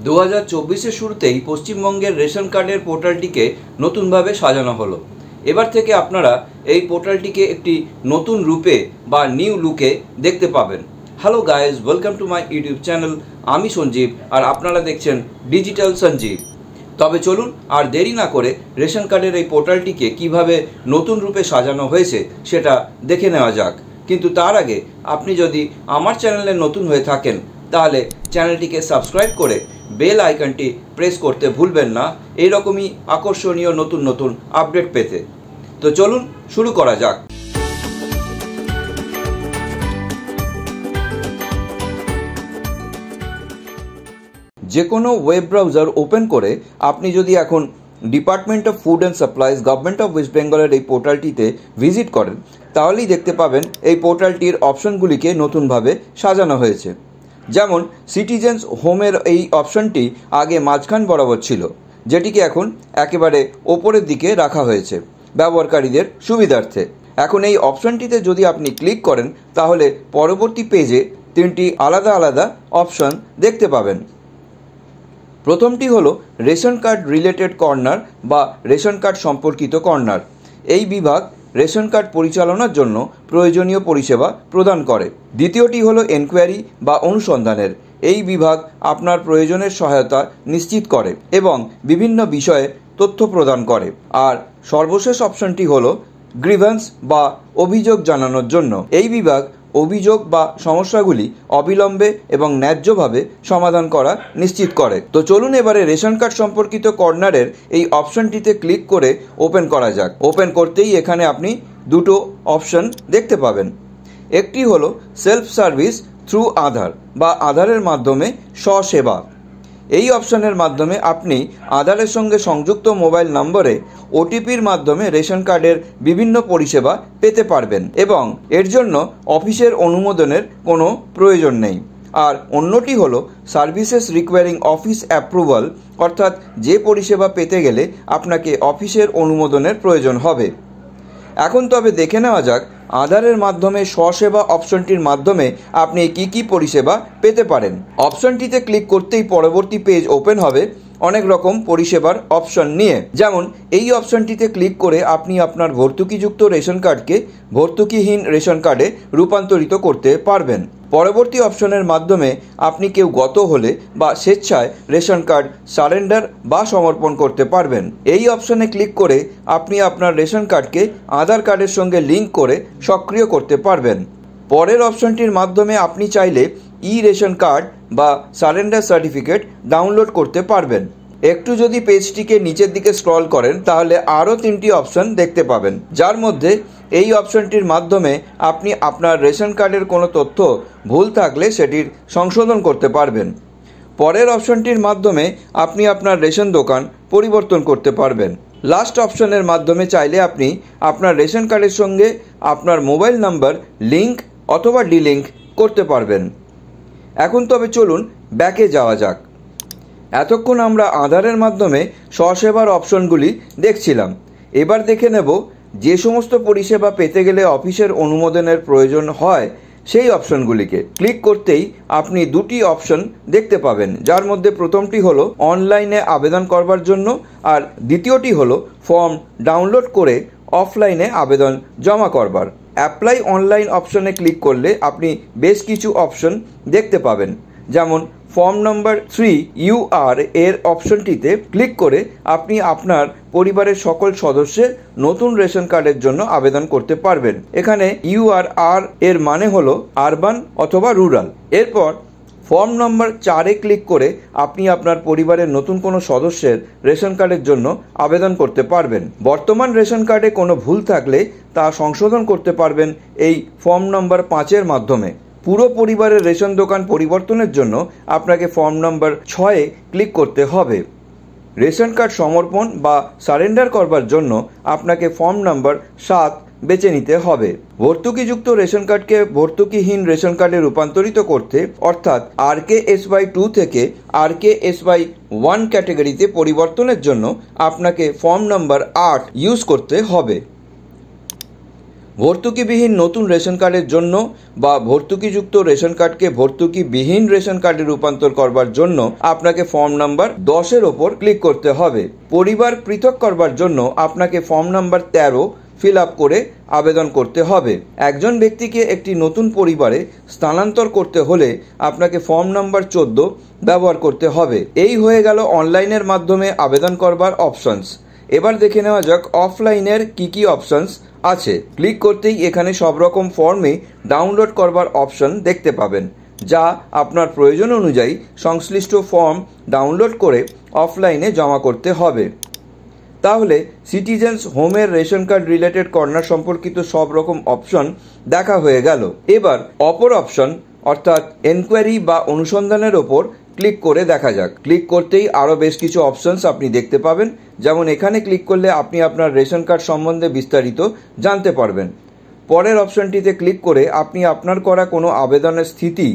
2024-এর শুরুতেই পশ্চিমবঙ্গের রেশন কার্ডের পোর্টালটিকে নতুনভাবে সাজানো হলো। এবার থেকে আপনারা এই পোর্টালটিকে একটি নতুন রূপে বা নিউ লুকে দেখতে পাবেন। Hello guys, welcome to my YouTube channel. আমি সঞ্জীব আর আপনারা দেখছেন ডিজিটাল সঞ্জীব। তবে চলুন আর দেরি না করে রেশন কার্ডের এই পোর্টালটিকে কিভাবে নতুন রূপে সাজানো হয়েছে সেটা দেখে নেওয়া যাক। কিন্তু তার আগে আপনি যদি আমার চ্যানেলে নতুন হয়ে থাকেন তাহলে চ্যানেলটিকে সাবস্ক্রাইব করে বেল আইকনটি প্রেস করতে ভুলবেন না এইরকমই আকর্ষণীয় নতুন নতুন আপডেট পেতে। তো চলুন শুরু করা যাক। যে কোনো ওয়েব ব্রাউজার ওপেন করে আপনি যদি এখন department of food and supplies government of West বেঙ্গলের এই পোর্টালটিতে ভিজিট করেন তাহলেই দেখতে পাবেন এই পোর্টালটির অপশনগুলিকে নতুনভাবে সাজানো হয়েছে। যেমন সিটিজেন্স হোমের এই অপশনটি আগে মাঝখান বরাবর ছিল, যেটিকে এখন একেবারে ওপরের দিকে রাখা হয়েছে ব্যবহারকারীদের সুবিধার্থে। এখন এই অপশনটিতে যদি আপনি ক্লিক করেন তাহলে পরবর্তী পেজে তিনটি আলাদা আলাদা অপশন দেখতে পাবেন। প্রথমটি হলো রেশন কার্ড রিলেটেড কর্নার বা রেশন কার্ড সম্পর্কিত কর্নার। এই বিভাগ রেশন কার্ড পরিচালনার জন্য প্রয়োজনীয় পরিষেবা প্রদান করে। দ্বিতীয়টি হলো এনকোয়ারি বা অনুসন্ধানের। এই বিভাগ আপনার প্রয়োজনের সহায়তা নিশ্চিত করে এবং বিভিন্ন বিষয়ে তথ্য প্রদান করে। আর সর্বশেষ অপশনটি হলো গ্রিভেন্স বা অভিযোগ জানানোর জন্য। এই বিভাগ অভিযোগ বা সমস্যাগুলি অবিলম্বে এবং ন্যায্যভাবে সমাধান করা নিশ্চিত করে। তো চলুন এবারে রেশন কার্ড সম্পর্কিত কর্নারের এই অপশনটিতে ক্লিক করে ওপেন করা যাক। ওপেন করতেই এখানে আপনি দুটো অপশন দেখতে পাবেন। একটি হলো সেলফ সার্ভিস থ্রু আধার বা আধারের মাধ্যমে স্বসেবা। এই অপশনের মাধ্যমে আপনি আধারের সঙ্গে সংযুক্ত মোবাইল নম্বরে ওটিপির মাধ্যমে রেশন কার্ডের বিভিন্ন পরিষেবা পেতে পারবেন এবং এর জন্য অফিসের অনুমোদনের কোনো প্রয়োজন নেই। আর অন্যটি হলো সার্ভিসেস রিকোয়ারিং অফিস অ্যাপ্রুভাল, অর্থাৎ যে পরিষেবা পেতে গেলে আপনাকে অফিসের অনুমোদনের প্রয়োজন হবে। এখন তবে দেখে নেওয়া যাক আধারের মাধ্যমে স্বসেবা অপশনটির মাধ্যমে আপনি কি কি পরিষেবা পেতে পারেন। অপশনটিতে ক্লিক করতেই পরবর্তী পেজ ওপেন হবে অনেক রকম পরিষেবার অপশন নিয়ে। যেমন এই অপশনটিতে ক্লিক করে আপনি আপনার ভর্তুকিযুক্ত রেশন কার্ডকে ভর্তুকিহীন রেশন কার্ডে রূপান্তরিত করতে পারবেন। পরবর্তী অপশনের মাধ্যমে আপনি কেউ গত হলে বা স্বেচ্ছায় রেশন কার্ড সারেন্ডার বা সমর্পণ করতে পারবেন। এই অপশনে ক্লিক করে আপনি আপনার রেশন কার্ডকে আধার কার্ডের সঙ্গে লিঙ্ক করে সক্রিয় করতে পারবেন। পরের অপশনটির মাধ্যমে আপনি চাইলে ই রেশন কার্ড বা সারেন্ডার সার্টিফিকেট ডাউনলোড করতে পারবেন। একটু যদি পেজটিকে নিচের দিকে স্ক্রল করেন তাহলে আরও তিনটি অপশন দেখতে পাবেন, যার মধ্যে এই অপশনটির মাধ্যমে আপনি আপনার রেশন কার্ডের কোনো তথ্য ভুল থাকলে সেটির সংশোধন করতে পারবেন। পরের অপশনটির মাধ্যমে আপনি আপনার রেশন দোকান পরিবর্তন করতে পারবেন। লাস্ট অপশনের মাধ্যমে চাইলে আপনি আপনার রেশন কার্ডের সঙ্গে আপনার মোবাইল নাম্বার লিঙ্ক অথবা ডিলিঙ্ক করতে পারবেন। এখন তবে চলুন ব্যাকে যাওয়া যাক। এতক্ষণ আমরা আধারের মাধ্যমে স্বসেবার অপশনগুলি দেখছিলাম। এবার দেখে নেব যে সমস্ত পরিষেবা পেতে গেলে অফিসের অনুমোদনের প্রয়োজন হয় সেই অপশনগুলিকে। ক্লিক করতেই আপনি দুটি অপশন দেখতে পাবেন, যার মধ্যে প্রথমটি হলো অনলাইনে আবেদন করবার জন্য আর দ্বিতীয়টি হলো ফর্ম ডাউনলোড করে অফলাইনে আবেদন জমা করবার। অ্যাপ্লাই অনলাইন অপশনে ক্লিক করলে আপনি বেশ কিছু অপশন দেখতে পাবেন। যেমন ফর্ম নম্বর 3 UR এর অপশনটিতে ক্লিক করে আপনি আপনার পরিবারের সকল সদস্যের নতুন রেশন কার্ডের জন্য আবেদন করতে পারবেন। এখানে URR এর মানে হলো আরবান অথবা রুরাল। এরপর ফর্ম নম্বর 4 ক্লিক করে আপনি আপনার পরিবারের নতুন কোনো সদস্যের রেশন কার্ডের জন্য আবেদন করতে পারবেন। বর্তমান রেশন কার্ডে কোনো ভুল থাকলে তা সংশোধন করতে পারবেন এই ফর্ম নম্বর 5 মাধ্যমে। পুরো পরিবারের রেশন দোকান পরিবর্তনের জন্য আপনাকে ফর্ম নম্বর 6 ক্লিক করতে হবে। রেশন কার্ড সমর্পণ বা সারেন্ডার করবার জন্য আপনাকে ফর্ম নম্বর 7 বেছে নিতে হবে। ভর্তুকিযুক্ত রেশন কার্ডকে ভর্তুকিহীন রেশন কার্ডে রূপান্তরিত করতে অর্থাৎ RKSY2 থেকে RKSY1 ক্যাটাগরিতে পরিবর্তনের জন্য আপনাকে ফর্ম নম্বর 8 ইউজ করতে হবে। ভর্তুকিবিহীন নতুন রেশন কার্ডের জন্য বা ভর্তুকিযুক্ত রেশন কার্ডকে ভর্তুকিবিহীন রেশন কার্ডে রূপান্তর করবার জন্য আপনাকে ফর্ম নাম্বার 10-এর ওপর ক্লিক করতে হবে। পরিবার পৃথক করবার জন্য আপনাকে ফর্ম নাম্বার 13 ফিল আপ করে আবেদন করতে হবে। একজন ব্যক্তিকে একটি নতুন পরিবারে স্থানান্তর করতে হলে আপনাকে ফর্ম নাম্বার 14 ব্যবহার করতে হবে। এই হয়ে গেল অনলাইনের মাধ্যমে আবেদন করবার অপশনস। এবার দেখে নেওয়া যাক অফলাইনের কি অপশনস আছে। ক্লিক করতেই এখানে সব রকম ফর্মে ডাউনলোড করবার অপশন দেখতে পাবেন, যা আপনার প্রয়োজন অনুযায়ী সংশ্লিষ্ট ফর্ম ডাউনলোড করে অফলাইনে জমা করতে হবে। তাহলে সিটিজেন্স হোমের রেশন কার্ড রিলেটেড কর্নার সম্পর্কিত সব রকম অপশন দেখা হয়ে গেল। এবার অপর অপশন অর্থাৎ এনকোয়ারি বা অনুসন্ধানের ওপর ক্লিক করে দেখা যাক। ক্লিক করতেই আরও বেশ কিছু অপশনস আপনি দেখতে পাবেন, যেমন এখানে ক্লিক করলে আপনি আপনার রেশন কার্ড সম্বন্ধে বিস্তারিত জানতে পারবেন। পরের অপশনটিতে ক্লিক করে আপনি আপনার করা কোনো আবেদনের স্থিতি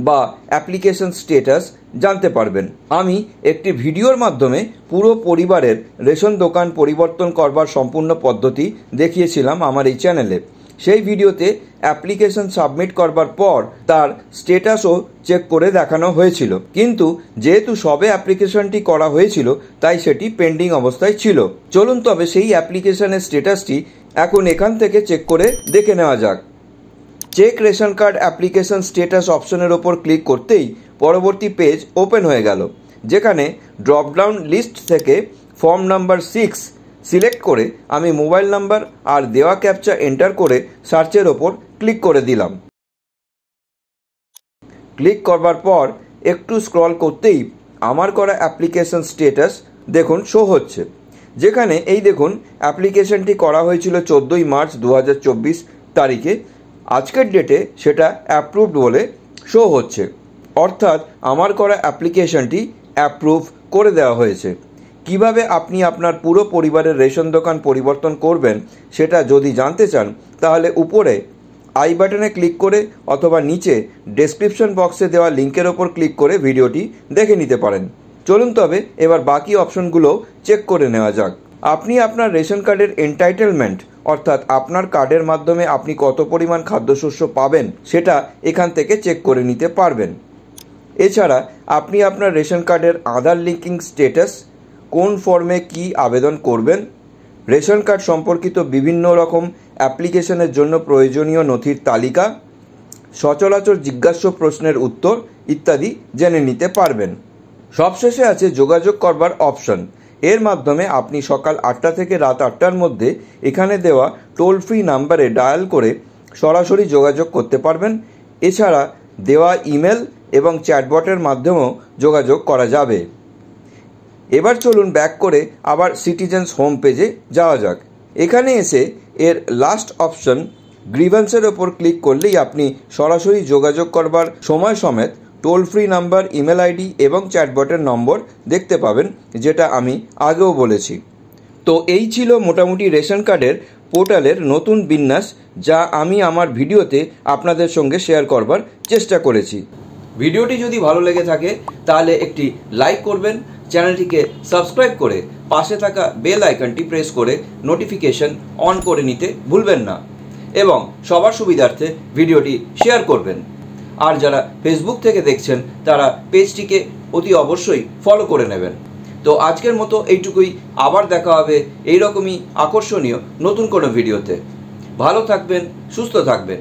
বা অ্যাপ্লিকেশন স্ট্যাটাস জানতে পারবেন। আমি একটি ভিডিওর মাধ্যমে পুরো পরিবারের রেশন দোকান পরিবর্তন করবার সম্পূর্ণ পদ্ধতি দেখিয়েছিলাম আমার এই চ্যানেলে। সেই ভিডিওতে অ্যাপ্লিকেশন সাবমিট করবার পর তার স্ট্যাটাসও চেক করে দেখানো হয়েছিল, কিন্তু যেহেতু সবে অ্যাপ্লিকেশনটি করা হয়েছিল তাই সেটি পেন্ডিং অবস্থায় ছিল। চলুন তবে সেই অ্যাপ্লিকেশনের স্ট্যাটাসটি এখন এখান থেকে চেক করে দেখে নেওয়া যাক। Check ration card application status অপশনের ওপর ক্লিক করতেই পরবর্তী পেজ ওপেন হয়ে গেল, যেখানে ড্রপডাউন লিস্ট থেকে ফর্ম নাম্বার 6 সিলেক্ট করে আমি মোবাইল নাম্বার আর দেওয়া ক্যাপচা এন্টার করে সার্চের ওপর ক্লিক করে দিলাম। ক্লিক করবার পর একটু স্ক্রল করতেই আমার করা অ্যাপ্লিকেশন স্ট্যাটাস দেখুন শো হচ্ছে, যেখানে এই দেখুন অ্যাপ্লিকেশনটি করা হয়েছিল 14ই মার্চ 2024 তারিখে। আজকের ডেটে সেটা অ্যাপ্রুভড বলে শো হচ্ছে, অর্থাৎ আমার করা অ্যাপ্লিকেশনটি অ্যাপ্রুভ করে দেওয়া হয়েছে। কিভাবে আপনি আপনার পুরো পরিবারের রেশন দোকান পরিবর্তন করবেন সেটা যদি জানতে চান, তাহলে উপরে আই বাটনে ক্লিক করে অথবা নিচে ডেসক্রিপশন বক্সে দেওয়া লিঙ্কের ওপর ক্লিক করে ভিডিওটি দেখে নিতে পারেন। চলুন তবে এবার বাকি অপশনগুলো চেক করে নেওয়া যাক। আপনি আপনার রেশন কার্ডের এন্টাইটেলমেন্ট অর্থাৎ আপনার কার্ডের মাধ্যমে আপনি কত পরিমাণ খাদ্যশস্য পাবেন সেটা এখান থেকে চেক করে নিতে পারবেন। এছাড়া আপনি আপনার রেশন কার্ডের আধার লিঙ্কিং স্ট্যাটাস, কোন ফর্মে কি আবেদন করবেন, রেশন কার্ড সম্পর্কিত বিভিন্ন রকম অ্যাপ্লিকেশনের জন্য প্রয়োজনীয় নথির তালিকা, সচরাচর জিজ্ঞাস্য প্রশ্নের উত্তর ইত্যাদি জেনে নিতে পারবেন। সবশেষে আছে যোগাযোগ করবার অপশন। এর মাধ্যমে আপনি সকাল 8টা থেকে রাত 8টার মধ্যে এখানে দেওয়া টোল ফ্রি নাম্বারে ডায়াল করে সরাসরি যোগাযোগ করতে পারবেন। এছাড়া দেওয়া ইমেল এবং চ্যাটবটের মাধ্যমেও যোগাযোগ করা যাবে। এবার চলুন ব্যাক করে আবার সিটিজেন্স হোম পেজে যাওয়া যাক। এখানে এসে এর লাস্ট অপশন গ্রিভেন্সের ওপর ক্লিক করলেই আপনি সরাসরি যোগাযোগ করবার সময় সমেত toll free number, email ID এবং চ্যাটবটের নম্বর দেখতে পাবেন, যেটা আমি আগেও বলেছি। তো এই ছিল মোটামুটি রেশন কার্ডের পোর্টালের নতুন বিন্যাস, যা আমি আমার ভিডিওতে আপনাদের সঙ্গে শেয়ার করবার চেষ্টা করেছি। ভিডিওটি যদি ভালো লেগে থাকে তাহলে একটি লাইক করবেন, চ্যানেলটিকে সাবস্ক্রাইব করে পাশে থাকা বেল আইকনটি প্রেস করে নোটিফিকেশন অন করে নিতে ভুলবেন না এবং সবার সুবিধার্থে ভিডিওটি শেয়ার করবেন। আর যারা ফেসবুক থেকে দেখছেন তারা পেজটিকে অতি অবশ্যই ফলো করে নেবেন। তো আজকের মতো এইটুকুই, আবার দেখা হবে এইরকমই আকর্ষণীয় নতুন কোনো ভিডিওতে। ভালো থাকবেন, সুস্থ থাকবেন।